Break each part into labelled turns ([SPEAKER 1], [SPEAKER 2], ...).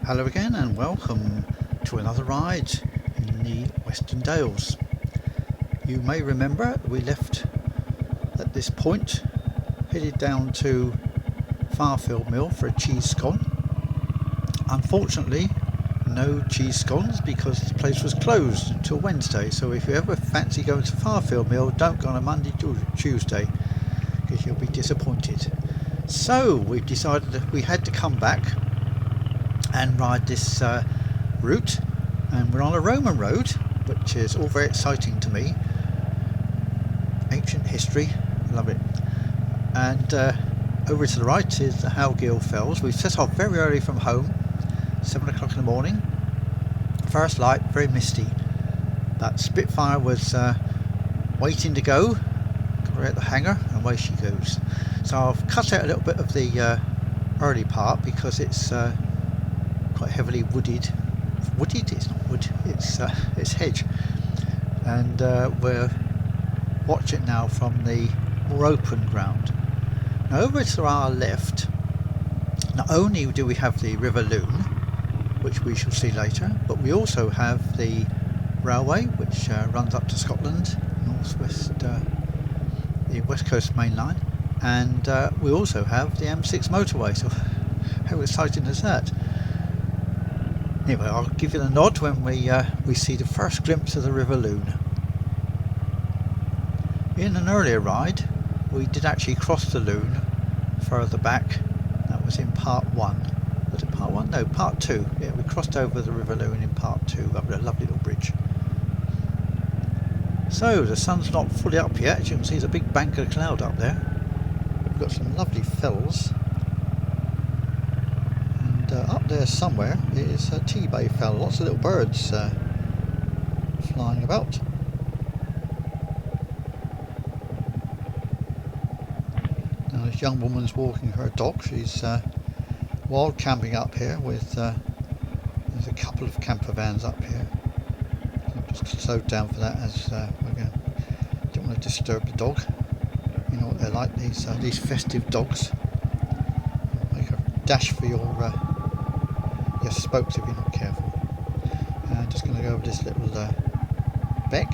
[SPEAKER 1] Hello again and welcome to another ride in the Western Dales. You may remember we left at this point, headed down to Farfield Mill for a cheese scone. Unfortunately, no cheese scones because the place was closed until Wednesday, so if you ever fancy going to Farfield Mill, don't go on a Monday or Tuesday because you'll be disappointed. So we've decided that we had to come back and ride this route, and we're on a Roman road, which is all very exciting to me. Ancient history, love it. And over to the right is the Howgill Fells. We set off very early from home, 7 o'clock in the morning. First light, very misty, but Spitfire was waiting to go. Got her at the hangar and away she goes. So I've cut out a little bit of the early part because it's quite heavily wooded. It's not wood, it's hedge, and we're watching now from the more open ground. Now over to our left, not only do we have the River Lune, which we shall see later, but we also have the railway which runs up to Scotland, northwest, the west coast main line, and we also have the M6 motorway. So how exciting is that? Anyway, I'll give you the nod when we see the first glimpse of the River Lune. In an earlier ride, we did actually cross the Lune further back. That was in part 1. Was it part 1? No, part 2. Yeah, we crossed over the River Lune in part 2 over a lovely little bridge. So, the sun's not fully up yet. As you can see, there's a big bank of cloud up there. We've got some lovely fells. Up there somewhere is a T-Bay fell. Lots of little birds flying about. Now this young woman's walking her dog. She's wild camping up here with there's a couple of camper vans up here. So I've just slowed down for that as don't want to disturb the dog. You know what they're like, these festive dogs. Make a dash for your spokes if you're not careful. Just going to go over this little beck.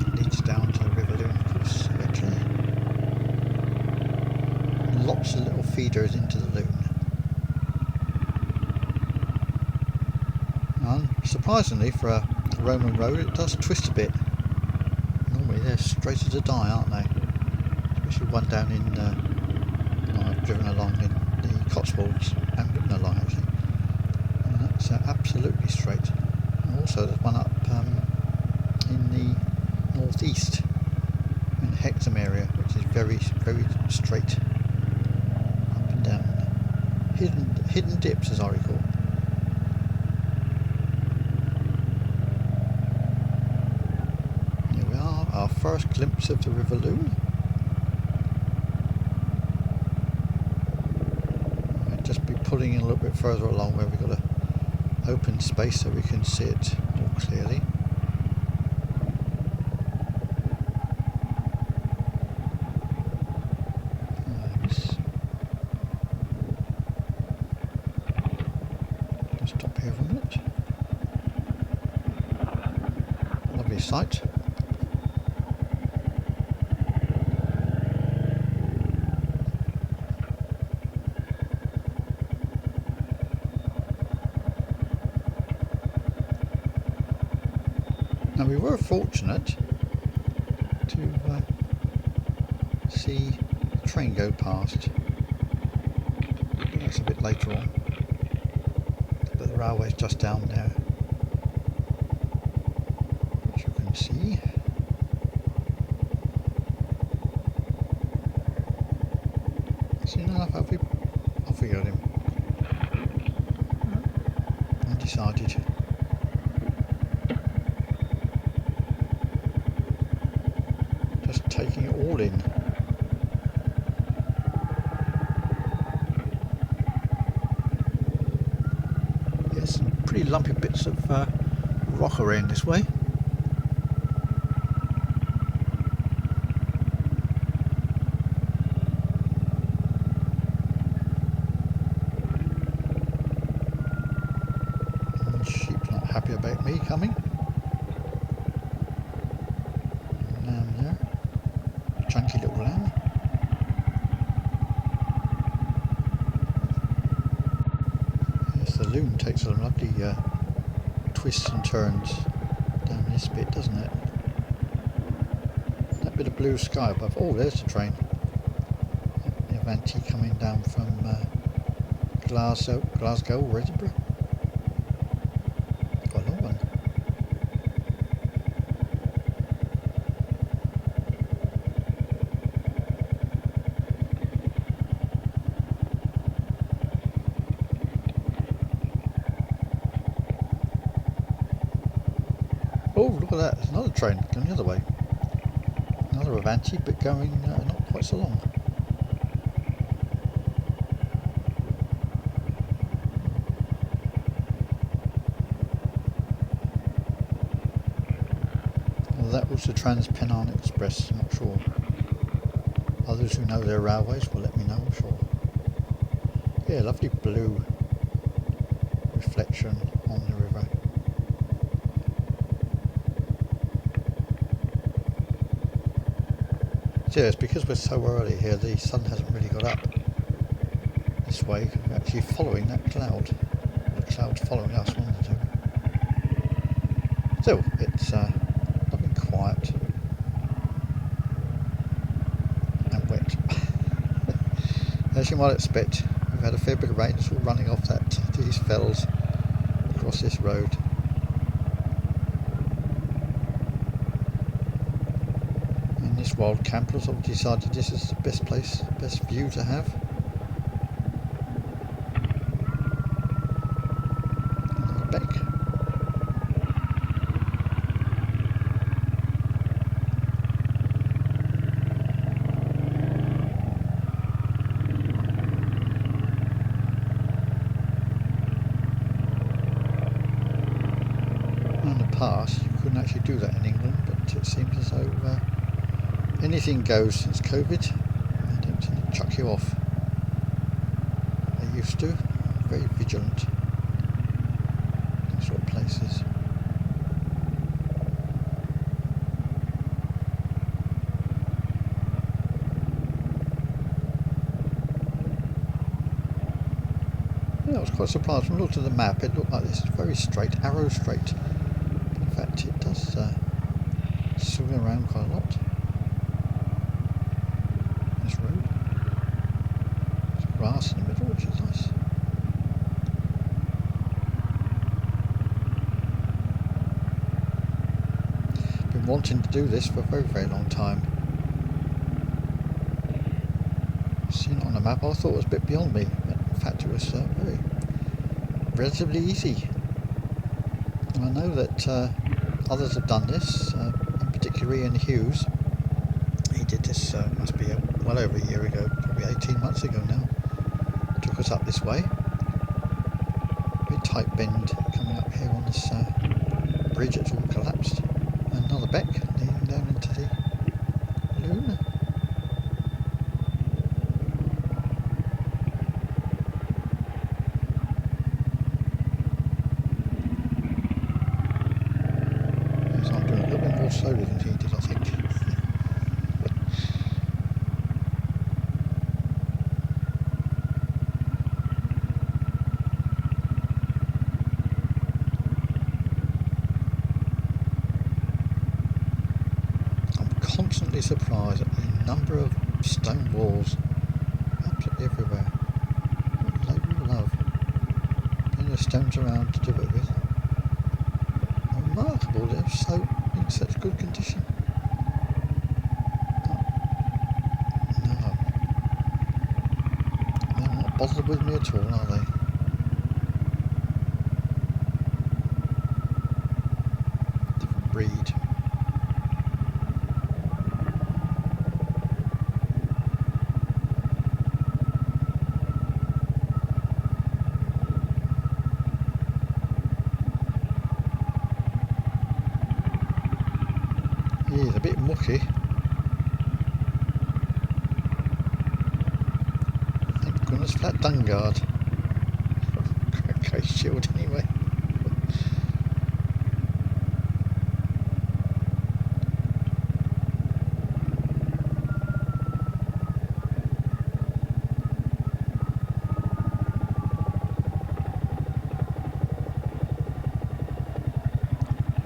[SPEAKER 1] It leads down to the River Lune, of course, eventually. Lots of little feeders into the Lune. And surprisingly, for a Roman road, it does twist a bit. Normally they're straight as a die, aren't they? Especially one down in I've driven along in the Cotswolds and ridden along actually, and that's absolutely straight. And also there's one up in the northeast in the Hexham area, which is very straight up and down, hidden dips as I recall. Here we are, our first glimpse of the River Lune. Just be pulling in a little bit further along where we've got an open space so we can see it more clearly. Just stop here for a minute. Lovely sight. Now we were fortunate to see the train go past. That's a bit later on, but the railway's just down there, which you can see. Soon enough, off we got him. Undecided. Taking it all in. Yes, some pretty lumpy bits of rock around this way. happy about me coming. Lamb there. Chunky little lamb. Yes, the Lune takes some lovely twists and turns down this bit, doesn't it? That bit of blue sky above. Oh, there's the train. The Avanti coming down from Glasgow or Edinburgh. Quite a long one. Oh, look at that. There's another train going the other way. Another Avanti, but going not quite so long. Well, that was the Trans-Pennine Express, I'm not sure. Others who know their railways will let me know, I'm sure. Yeah, lovely blue reflection on the river. So yeah, it's because we're so early here, the sun hasn't really got up this way. We're actually following that cloud. The cloud's following us, one of the two. Still, it's lovely and quiet and wet. As you might expect, we've had a fair bit of rain. It's all running off these fells across this road. And this wild campers have decided this is the best place, best view to have. Another beck. In the past, you couldn't actually do that in England, but it seems as though anything goes since COVID. They don't tend to chuck you off. They used to. Very vigilant. These sort of places. Yeah, I was quite surprised when I looked at the map. It looked like this is very straight, arrow straight. In fact, it does swing around quite a lot. This road. There's grass in the middle, which is nice. Been wanting to do this for a very, very long time. Seen it on the map. I thought it was a bit beyond me, but in fact it was very relatively easy. And I know that others have done this, in particular Ian Hughes. He did this, must be well over a year ago, probably 18 months ago now. Took us up this way. Very tight bend coming up here on this bridge. It's all collapsed. And another beck leading down into the Lune. So I'm doing a little bit more slowly than he did, I think. Constantly surprised at the number of stone walls absolutely everywhere. What labour of love. Plenty of stones around to do it with. Remarkable, they're so in such good condition. No. They're not bothered with me at all, are they? Different breed. He's a bit mucky. Thank goodness for that dung guard. Crack case shield anyway.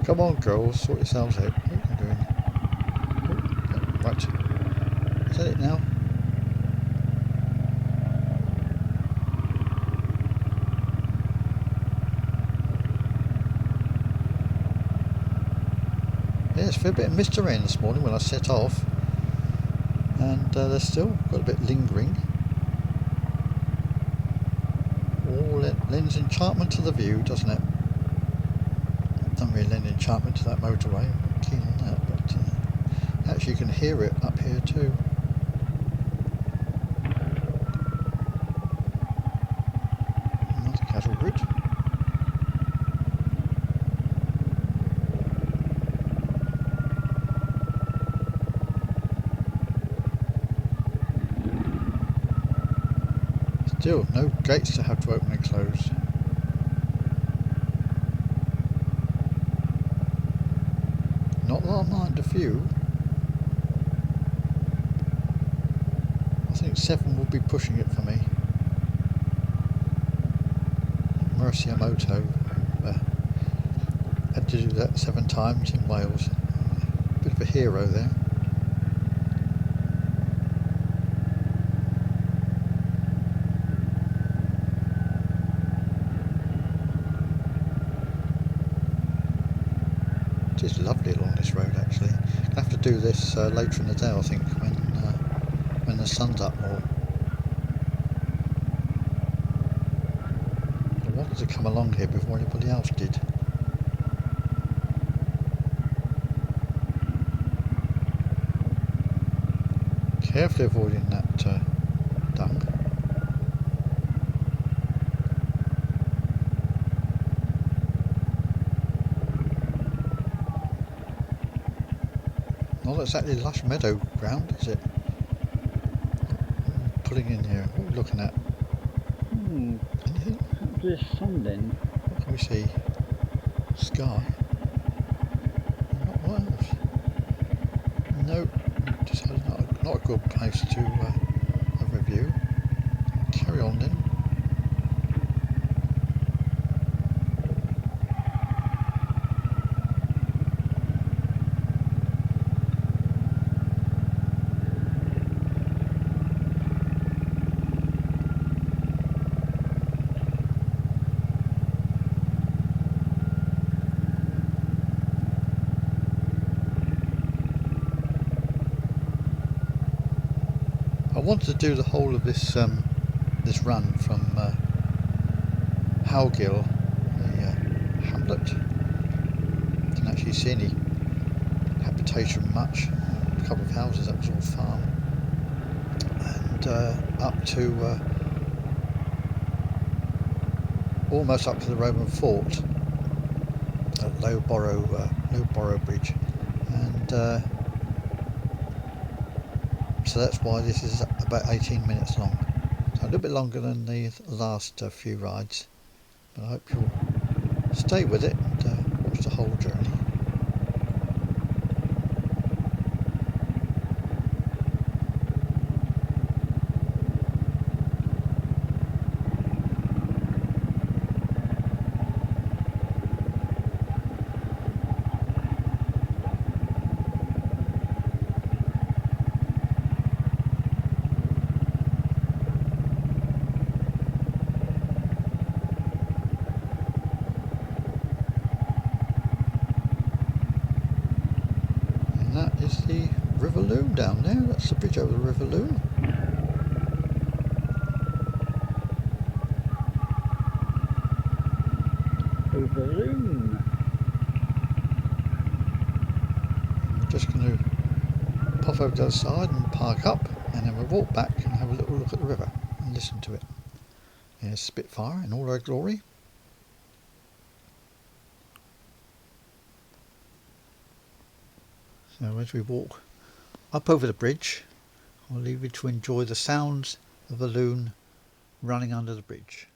[SPEAKER 1] Come on, girls, sort yourselves out. What are you doing? Oh, right. Is that it now? Yes, for a bit of mist around this morning when I set off, and there's still got a bit lingering. All it lends enchantment to the view, doesn't it? Doesn't really lend enchantment to that motorway. I'm not keen on that, but actually you can hear it up here too. Another cattle route. Still no gates to have to open and close. Not that I mind a few. I think 7 will be pushing it for me. Mercia Moto had to do that 7 times in Wales. Bit of a hero there. It is lovely along this road actually. I'll have to do this later in the day, I think, when the sun's up more. I wanted to come along here before anybody else did. Carefully avoiding that dung. Not exactly lush meadow ground, is it? Pulling in here. What are we looking at? Anything?
[SPEAKER 2] There's sun then.
[SPEAKER 1] What can we see? Sky. What else? No, just not a good place to have a view. Carry on then. I wanted to do the whole of this this run from Howgill, the hamlet. Didn't actually see any habitation much. A couple of houses, that was all farm. And up to almost up to the Roman fort at Low Borrowbridge, and so that's why this is about 18 minutes long. So a little bit longer than the last few rides, but I hope you'll stay with it and watch the whole journey. That is the River Lune down there. That's the bridge over the River Lune.
[SPEAKER 2] River Lune.
[SPEAKER 1] We're just going to pop over to the other side and park up, and then we'll walk back and have a little look at the river and listen to it. Here's Spitfire in all her glory. So as we walk up over the bridge, I'll leave you to enjoy the sounds of the Lune running under the bridge.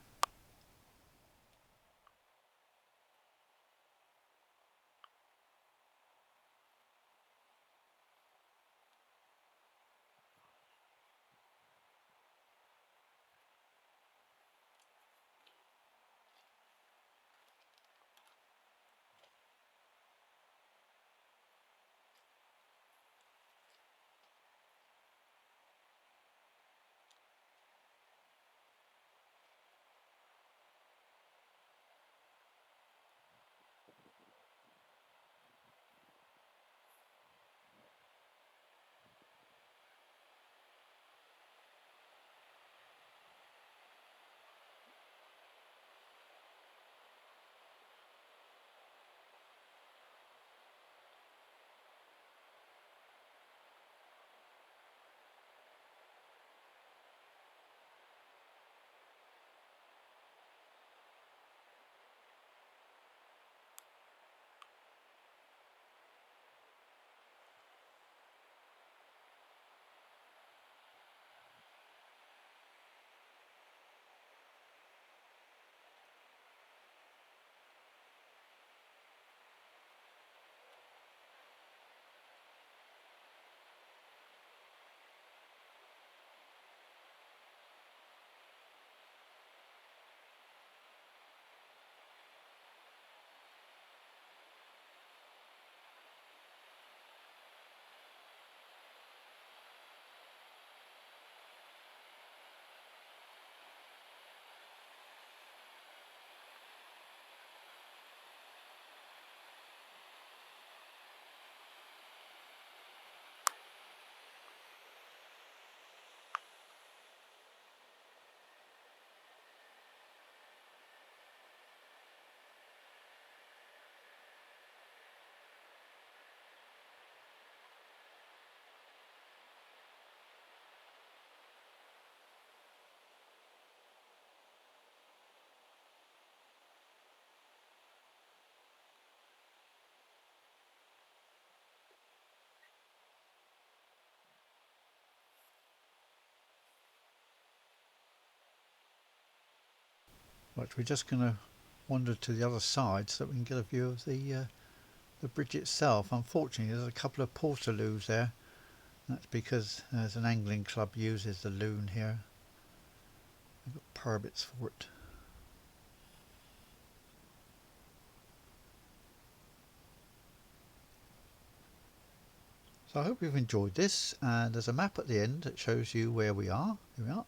[SPEAKER 1] Right, we're just going to wander to the other side so that we can get a view of the bridge itself. Unfortunately, there's a couple of portaloos there. That's because there's an angling club uses the Lune here. They've got permits for it. So I hope you've enjoyed this, and there's a map at the end that shows you where we are. Here we are.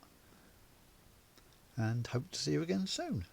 [SPEAKER 1] And hope to see you again soon.